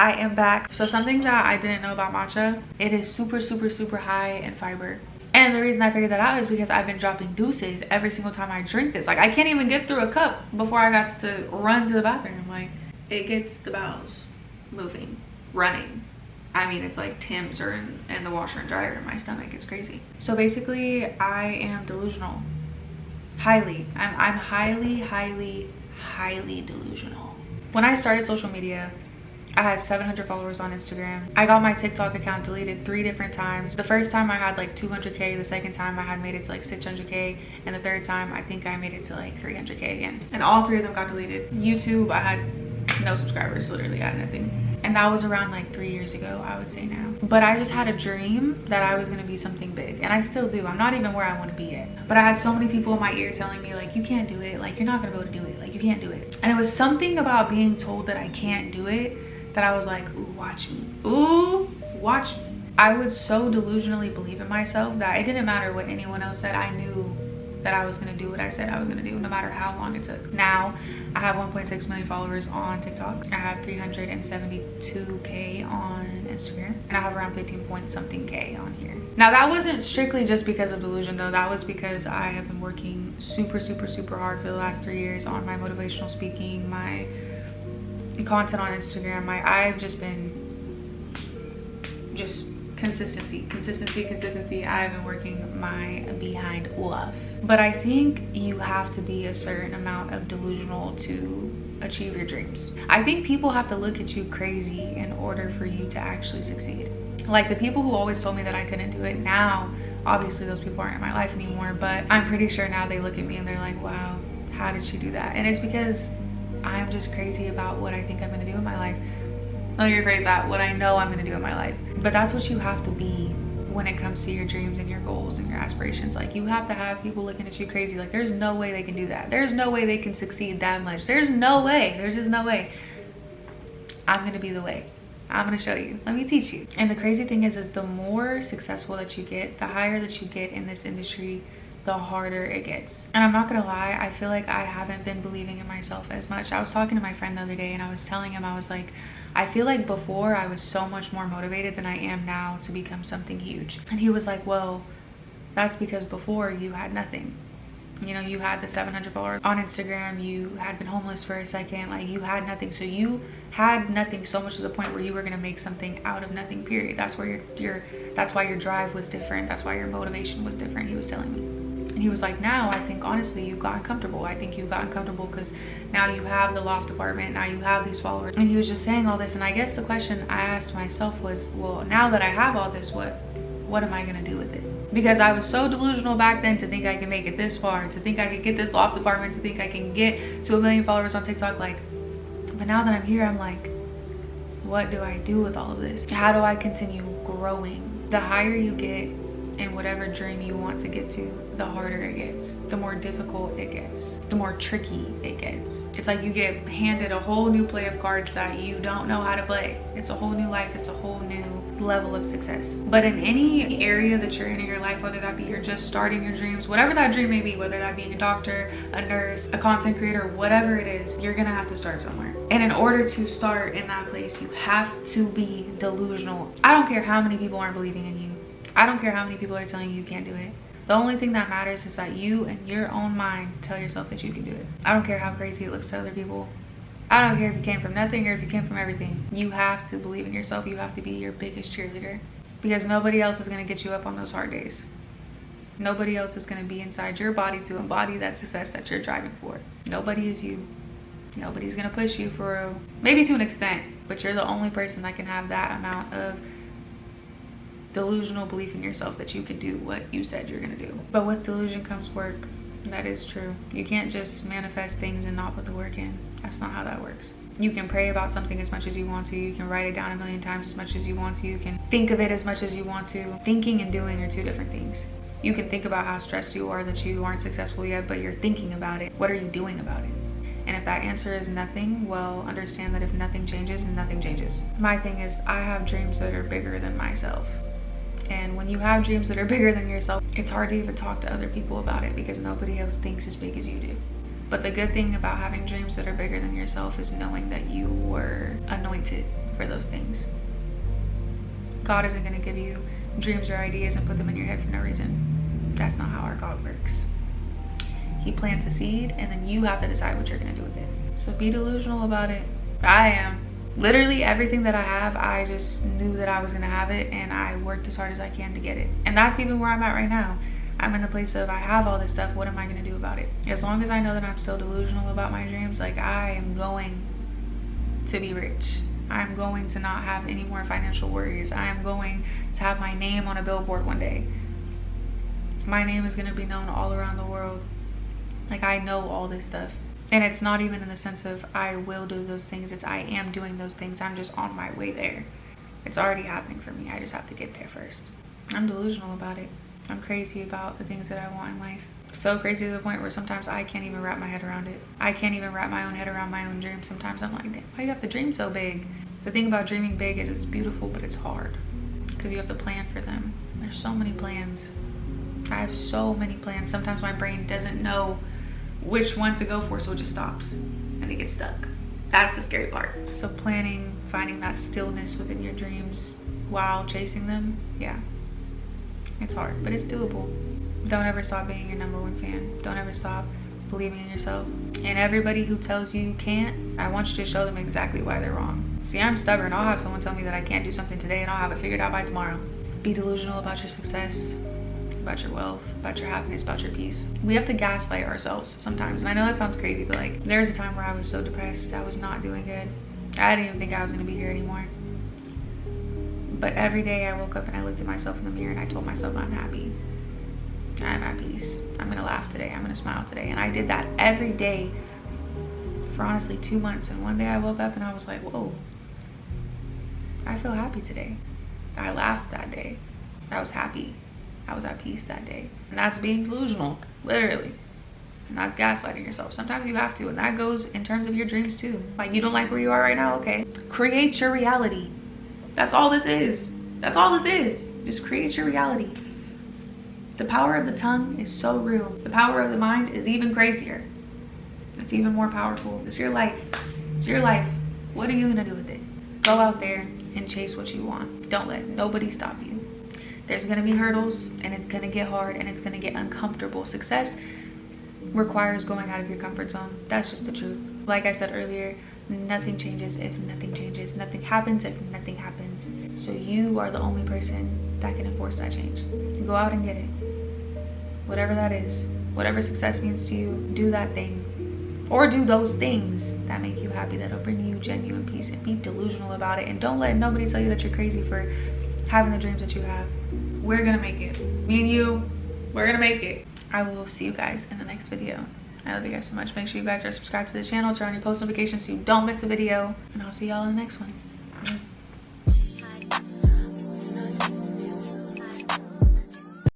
I am back. So something that I didn't know about matcha, it is super, super, super high in fiber. And the reason I figured that out is because I've been dropping deuces every single time I drink this. Like, I can't even get through a cup before I got to run to the bathroom. Like, it gets the bowels moving, running. I mean, it's like Tim's or in the washer and dryer in my stomach. It's crazy. So basically, I am delusional. Highly. I'm highly, highly, highly delusional. When I started social media, I had 700 followers on Instagram. I got my TikTok account deleted 3 different times. The first time I had like 200K, the second time I had made it to like 600K, and the third time I think I made it to like 300K again. And all 3 of them got deleted. YouTube, I had no subscribers, literally I had nothing. And that was around like 3 years ago, I would say now. But I just had a dream that I was gonna be something big, and I still do. I'm not even where I wanna be yet. But I had so many people in my ear telling me like, you can't do it, like you're not gonna be able to do it, like you can't do it. And it was something about being told that I can't do it that I was like, ooh, watch me. Ooh, watch me. I would so delusionally believe in myself that it didn't matter what anyone else said. I knew that I was gonna do what I said I was gonna do, no matter how long it took. Now, I have 1.6 million followers on TikTok. I have 372K on Instagram, and I have around 15 point something K on here. Now, that wasn't strictly just because of delusion though. That was because I have been working super, super, super hard for the last 3 years on my motivational speaking, my content on Instagram. I've just been consistency. I've been working my behind off. But I think you have to be a certain amount of delusional to achieve your dreams. I think people have to look at you crazy in order for you to actually succeed. Like the people who always told me that I couldn't do it, now obviously those people aren't in my life anymore, but I'm pretty sure now they look at me and they're like, wow, how did she do that? And it's because I'm just crazy about what I think I'm gonna do in my life. Let me rephrase that, what I know I'm gonna do in my life. But that's what you have to be when it comes to your dreams and your goals and your aspirations. Like, you have to have people looking at you crazy. Like, there's no way they can do that. There's no way they can succeed that much. There's no way. There's just no way. I'm gonna be the way. I'm gonna show you. Let me teach you. And the crazy thing is the more successful that you get, the higher that you get in this industry, the harder it gets. And I'm not gonna lie, I feel like I haven't been believing in myself as much. I was talking to my friend the other day and I was telling him, I was like, I feel like before I was so much more motivated than I am now to become something huge. And he was like, well, that's because before you had nothing. You know, you had the 700 followers on Instagram, you had been homeless for a second, like you had nothing. So you had nothing so much to the point where you were gonna make something out of nothing, period. That's where that's why your drive was different. That's why your motivation was different, he was telling me. And he was like, now I think honestly you've gotten comfortable. I think you've gotten comfortable because now you have the loft apartment, now you have these followers. And he was just saying all this. And I guess the question I asked myself was, well, now that I have all this, what am I gonna do with it? Because I was so delusional back then to think I can make it this far, to think I could get this loft apartment, to think I can get to 1 million followers on TikTok. Like, but now that I'm here, I'm like, what do I do with all of this? How do I continue growing? The higher you get in whatever dream you want to get to, the harder it gets, the more difficult it gets, the more tricky it gets. It's like you get handed a whole new play of cards that you don't know how to play. It's a whole new life, it's a whole new level of success. But in any area that you're in your life, whether that be you're just starting your dreams, whatever that dream may be, whether that being a doctor, a nurse, a content creator, whatever it is, you're gonna have to start somewhere. And in order to start in that place, you have to be delusional. I don't care how many people aren't believing in you. I don't care how many people are telling you you can't do it. The only thing that matters is that you, in your own mind, tell yourself that you can do it. I don't care how crazy it looks to other people. I don't care if you came from nothing or if you came from everything. You have to believe in yourself. You have to be your biggest cheerleader, because nobody else is going to get you up on those hard days. Nobody else is going to be inside your body to embody that success that you're driving for. Nobody is you. Nobody's going to push you for real. Maybe to an extent, but you're the only person that can have that amount of delusional belief in yourself that you can do what you said you're gonna do. But with delusion comes work. That is true. You can't just manifest things and not put the work in. That's not how that works. You can pray about something as much as you want to. You can write it down 1,000,000 times as much as you want to. You can think of it as much as you want to. Thinking and doing are 2 different things. You can think about how stressed you are that you aren't successful yet, but you're thinking about it. What are you doing about it? And if that answer is nothing, well, understand that if nothing changes, nothing changes. My thing is, I have dreams that are bigger than myself. And when you have dreams that are bigger than yourself, it's hard to even talk to other people about it because nobody else thinks as big as you do. But the good thing about having dreams that are bigger than yourself is knowing that you were anointed for those things. God isn't going to give you dreams or ideas and put them in your head for no reason. That's not how our God works. He plants a seed and then you have to decide what you're going to do with it. So be delusional about it. I am. Literally everything that I have, I just knew that I was going to have it, and I worked as hard as I can to get it. And that's even where I'm at right now. I'm in a place of, I have all this stuff, what am I going to do about it? As long as I know that I'm still delusional about my dreams, like, I am going to be rich. I'm going to not have any more financial worries. I am going to have my name on a billboard one day. My name is going to be known all around the world. Like, I know all this stuff. And it's not even in the sense of I will do those things. It's I am doing those things. I'm just on my way there. It's already happening for me. I just have to get there first. I'm delusional about it. I'm crazy about the things that I want in life. So crazy to the point where sometimes I can't even wrap my head around it. I can't even wrap my own head around my own dreams. Sometimes I'm like, damn, why do you have to dream so big? The thing about dreaming big is it's beautiful, but it's hard because you have to plan for them. There's so many plans. I have so many plans. Sometimes my brain doesn't know which one to go for, so it just stops and it gets stuck. That's the scary part. So planning, finding that stillness within your dreams while chasing them, yeah, it's hard, but it's doable. Don't ever stop being your #1 fan. Don't ever stop believing in yourself. And everybody who tells you can't, I want you to show them exactly why they're wrong. See, I'm stubborn. I'll have someone tell me that I can't do something today and I'll have it figured out by tomorrow. Be delusional about your success, about your wealth, about your happiness, about your peace. We have to gaslight ourselves sometimes. And I know that sounds crazy, but like, there was a time where I was so depressed. I was not doing good. I didn't even think I was gonna be here anymore. But every day I woke up and I looked at myself in the mirror and I told myself I'm happy. I'm at peace. I'm gonna laugh today. I'm gonna smile today. And I did that every day for honestly 2 months. And one day I woke up and I was like, whoa, I feel happy today. I laughed that day. I was happy. I was at peace that day. And that's being delusional, literally. And that's gaslighting yourself. Sometimes you have to, and that goes in terms of your dreams too. Like, you don't like where you are right now, okay. Create your reality. That's all this is. That's all this is. Just create your reality. The power of the tongue is so real. The power of the mind is even crazier. It's even more powerful. It's your life. It's your life. What are you gonna do with it? Go out there and chase what you want. Don't let nobody stop you. There's gonna be hurdles, and it's gonna get hard, and it's gonna get uncomfortable. Success requires going out of your comfort zone. That's just the truth. Like I said earlier, nothing changes if nothing changes. Nothing happens if nothing happens. So you are the only person that can enforce that change. Go out and get it. Whatever that is. Whatever success means to you, do that thing. Or do those things that make you happy, that'll bring you genuine peace, and be delusional about it. And don't let nobody tell you that you're crazy for having the dreams that you have. We're gonna make it. Me and you, we're gonna make it. I will see you guys in the next video. I love you guys so much. Make sure you guys are subscribed to the channel, turn on your post notifications so you don't miss a video, and I'll see y'all in the next one.